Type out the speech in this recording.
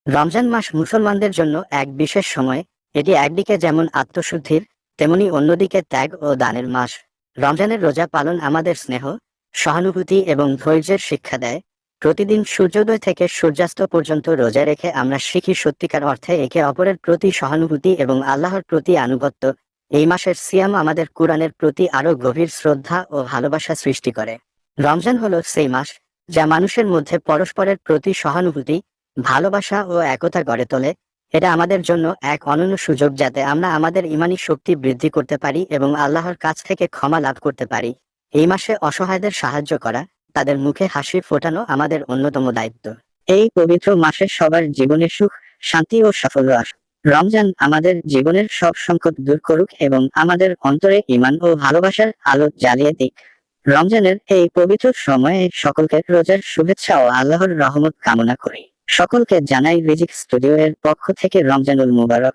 রমজান মাস মুসলমানদের জন্য এক বিশেষ সময়। এটি একদিকে যেমন আত্মশুদ্ধির, তেমনি অন্যদিকে ত্যাগ ও দানের মাস। রমজানের রোজা পালন আমাদের স্নেহ, সহানুভূতি এবং ধৈর্যের শিক্ষা দেয়। প্রতিদিন সূর্যোদয় থেকে সূর্যাস্ত পর্যন্ত রোজা রেখে আমরা শিখি সত্যিকার অর্থে একে অপরের প্রতি সহানুভূতি এবং আল্লাহর প্রতি আনুগত্য। এই মাসের সিয়াম আমাদের কুরআনের প্রতি আরও গভীর শ্রদ্ধা ও ভালোবাসা সৃষ্টি করে। রমজান হলো সেই মাস যা মানুষের মধ্যে পরস্পরের প্রতি সহানুভূতি, ভালোবাসা ও একতা গড়ে তোলে। এটা আমাদের জন্য এক অনন্য সুযোগ যাতে আমরা আমাদের ঈমানি শক্তি বৃদ্ধি করতে পারি এবং আল্লাহর কাছ থেকে ক্ষমা লাভ করতে পারি। এই মাসে অসহায়দের সাহায্য করা, তাদের মুখে হাসি ফোটানো আমাদের অন্যতম দায়িত্ব। এই পবিত্র মাসে সবার জীবনে সুখ, শান্তি ও সাফল্য আসুক। রমজান আমাদের জীবনের সব সংকট দূর করুক এবং আমাদের অন্তরে ঈমান ও ভালোবাসার আলো জ্বালিয়ে দিক। রমজানের এই পবিত্র সময়ে সকলকে রোজার শুভেচ্ছা ও আল্লাহর রহমত কামনা করি। সকলকে জানাই রিজিক স্টুডিও এর পক্ষ থেকে রমজানুল মুবারক।